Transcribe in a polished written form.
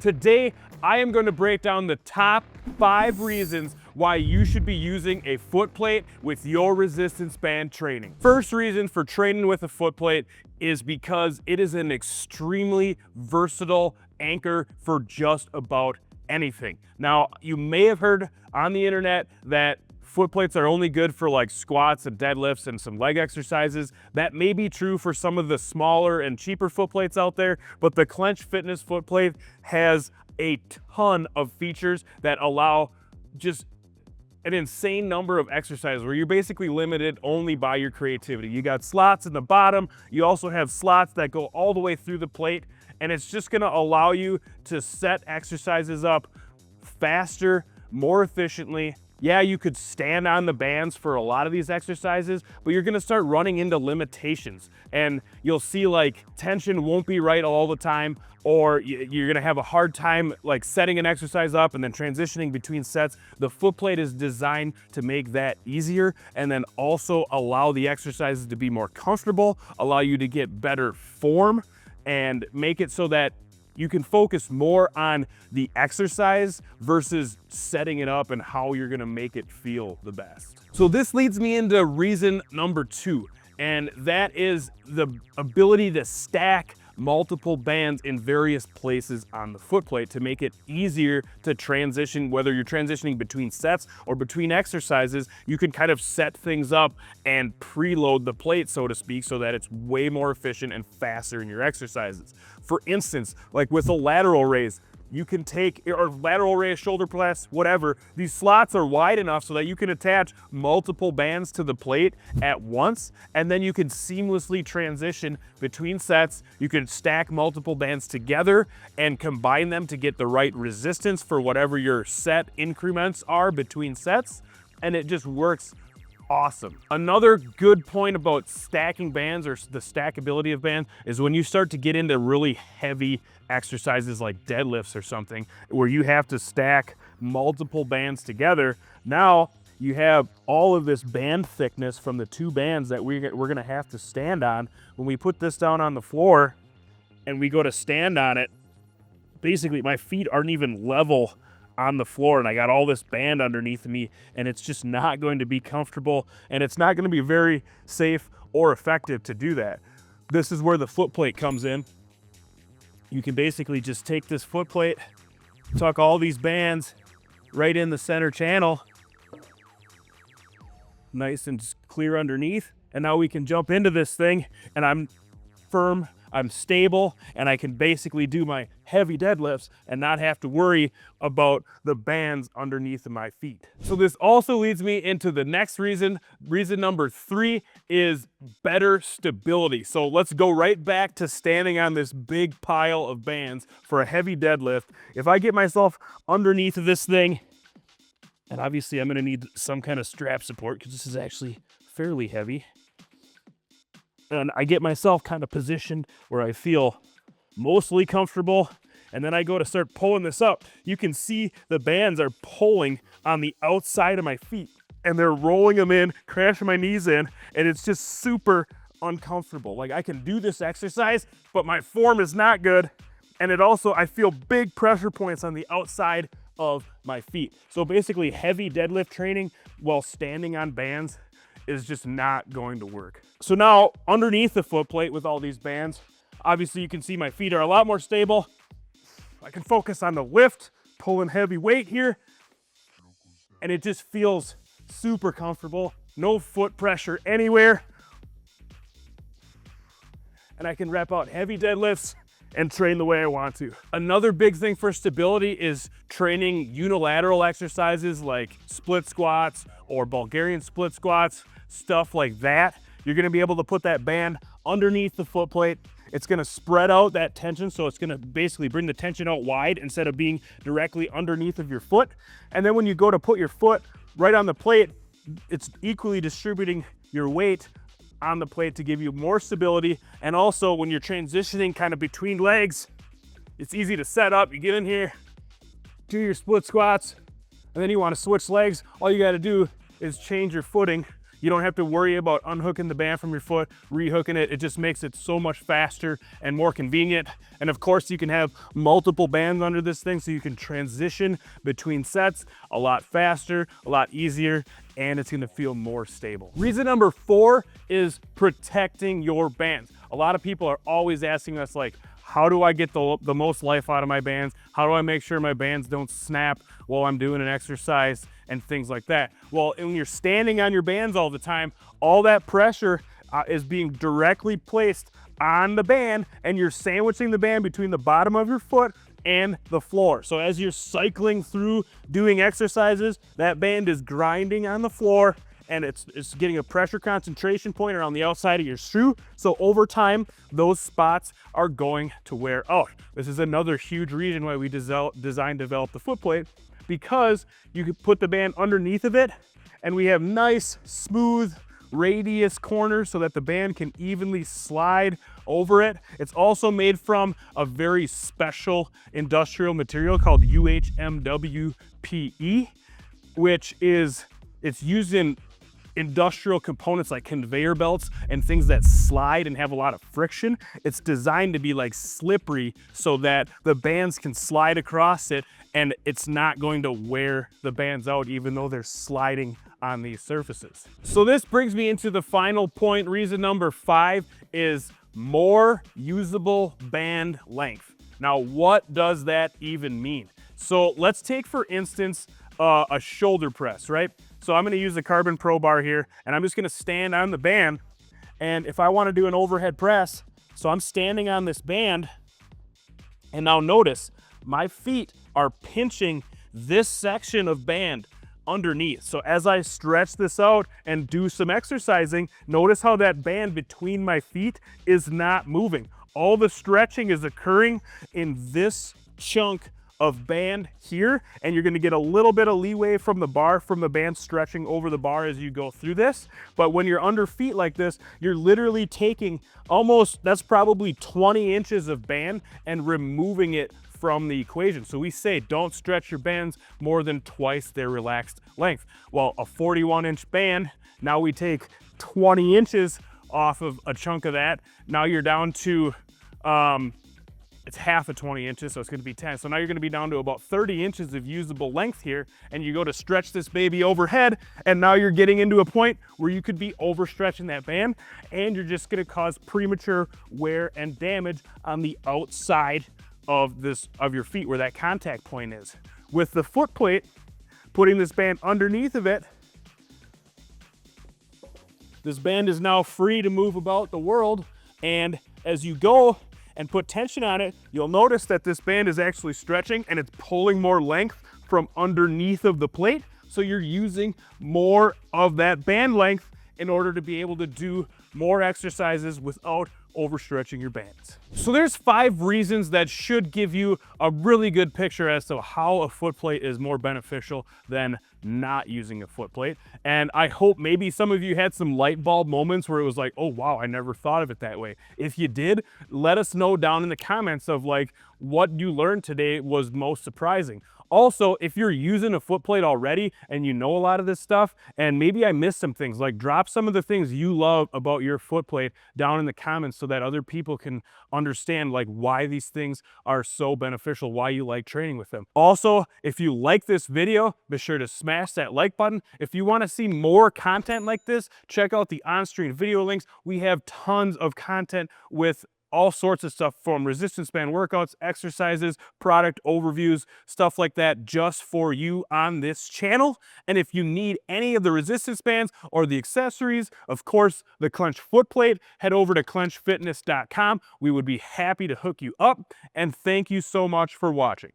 Today, I am going to break down the top 5 reasons why you should be using a foot plate with your resistance band training. First reason for training with a foot plate is because it is an extremely versatile anchor for just about anything. Now, you may have heard on the internet that foot plates are only good for like squats and deadlifts and some leg exercises. That may be true for some of the smaller and cheaper foot plates out there, but the Clench Fitness foot plate has a ton of features that allow just an insane number of exercises where you're basically limited only by your creativity. You got slots in the bottom, you also have slots that go all the way through the plate, and it's just gonna allow you to set exercises up faster, more efficiently. Yeah, you could stand on the bands for a lot of these exercises, but you're gonna start running into limitations, and you'll see like tension won't be right all the time, or you're gonna have a hard time like setting an exercise up and then transitioning between sets. The foot plate is designed to make that easier and then also allow the exercises to be more comfortable, allow you to get better form, and make it so that you can focus more on the exercise versus setting it up and how you're gonna make it feel the best. So this leads me into reason number 2, and that is the ability to stack multiple bands in various places on the foot plate to make it easier to transition. Whether you're transitioning between sets or between exercises, you can kind of set things up and preload the plate, so to speak, so that it's way more efficient and faster in your exercises. For instance, like with a lateral raise, you can take, or lateral raise, shoulder press, whatever, these slots are wide enough so that you can attach multiple bands to the plate at once, and then you can seamlessly transition between sets. You can stack multiple bands together and combine them to get the right resistance for whatever your set increments are between sets, and it just works awesome. Another good point about stacking bands, or the stackability of bands, is when you start to get into really heavy exercises like deadlifts or something where you have to stack multiple bands together. Now you have all of this band thickness from the 2 bands that we're gonna have to stand on. When we put this down on the floor and we go to stand on it, basically my feet aren't even level on the floor, and I got all this band underneath me, and it's just not going to be comfortable, and it's not going to be very safe or effective to do that. This is where the foot plate comes in. You can basically just take this foot plate, tuck all these bands right in the center channel, nice and clear underneath, and now we can jump into this thing, and I'm firm, I'm stable, and I can basically do my heavy deadlifts and not have to worry about the bands underneath of my feet. So this also leads me into the next reason. Reason number 3 is better stability. So let's go right back to standing on this big pile of bands for a heavy deadlift. If I get myself underneath of this thing, and obviously I'm gonna need some kind of strap support because this is actually fairly heavy, and I get myself kind of positioned where I feel mostly comfortable, and then I go to start pulling this up. You can see the bands are pulling on the outside of my feet, and they're rolling them in, crashing my knees in, and it's just super uncomfortable. Like, I can do this exercise, but my form is not good, and it also, I feel big pressure points on the outside of my feet. So basically, heavy deadlift training while standing on bands is just not going to work. So now, underneath the foot plate with all these bands, obviously you can see my feet are a lot more stable. I can focus on the lift, pulling heavy weight here, and it just feels super comfortable. No foot pressure anywhere. And I can rep out heavy deadlifts and train the way I want to. Another big thing for stability is training unilateral exercises like split squats or Bulgarian split squats, stuff like that. You're gonna be able to put that band underneath the foot plate. It's gonna spread out that tension, so it's gonna basically bring the tension out wide instead of being directly underneath of your foot. And then when you go to put your foot right on the plate, it's equally distributing your weight on the plate to give you more stability. And also when you're transitioning kind of between legs, it's easy to set up. You get in here, do your split squats, and then you want to switch legs. All you got to do is change your footing. You don't have to worry about unhooking the band from your foot, rehooking it. It just makes it so much faster and more convenient. And of course, you can have multiple bands under this thing, so you can transition between sets a lot faster, a lot easier, and it's gonna feel more stable. Reason number 4 is protecting your bands. A lot of people are always asking us, like, how do I get the most life out of my bands? How do I make sure my bands don't snap while I'm doing an exercise and things like that? Well, when you're standing on your bands all the time, all that pressure is being directly placed on the band, and you're sandwiching the band between the bottom of your foot and the floor. So as you're cycling through doing exercises, that band is grinding on the floor, and it's getting a pressure concentration point around the outside of your shoe. So over time, those spots are going to wear out. This is another huge reason why we develop the foot plate, because you could put the band underneath of it, and we have nice, smooth radius corners so that the band can evenly slide over it. It's also made from a very special industrial material called UHMWPE, which is, it's used in industrial components like conveyor belts and things that slide and have a lot of friction. It's designed to be like slippery so that the bands can slide across it, and it's not going to wear the bands out even though they're sliding on these surfaces. So this brings me into the final point. Reason number 5 is more usable band length. Now, what does that even mean? So let's take, for instance, a shoulder press, right? So I'm gonna use the carbon pro bar here, and I'm just gonna stand on the band. And if I wanna do an overhead press, so I'm standing on this band, and now notice, my feet are pinching this section of band underneath. So as I stretch this out and do some exercising, notice how that band between my feet is not moving. All the stretching is occurring in this chunk of band here, and you're going to get a little bit of leeway from the bar, from the band stretching over the bar as you go through this. But when you're under feet like this, you're literally taking almost, that's probably 20 inches of band and removing it from the equation. So we say don't stretch your bands more than twice their relaxed length. Well, a 41-inch band, now we take 20 inches off of a chunk of that. Now you're down to it's half of 20 inches, so it's going to be 10. So now you're going to be down to about 30 inches of usable length here, and you go to stretch this baby overhead, and now you're getting into a point where you could be overstretching that band, and you're just going to cause premature wear and damage on the outside of your feet where that contact point is. With the foot plate, putting this band underneath of it, this band is now free to move about the world, and as you go and put tension on it, you'll notice that this band is actually stretching and it's pulling more length from underneath of the plate. So you're using more of that band length in order to be able to do more exercises without overstretching your bands. So there's 5 reasons that should give you a really good picture as to how a foot plate is more beneficial than not using a foot plate. And I hope maybe some of you had some light bulb moments where it was like, oh wow, I never thought of it that way. If you did, let us know down in the comments of like what you learned today was most surprising. Also, if you're using a foot plate already and you know a lot of this stuff, and maybe I missed some things, like drop some of the things you love about your foot plate down in the comments so that other people can understand like why these things are so beneficial, why you like training with them. Also, if you like this video, be sure to smash that like button. If you want to see more content like this, check out the on-screen video links. We have tons of content with all sorts of stuff, from resistance band workouts, exercises, product overviews, stuff like that, just for you on this channel. And if you need any of the resistance bands or the accessories, of course, the Clench Footplate, head over to clenchfitness.com. We would be happy to hook you up. And thank you so much for watching.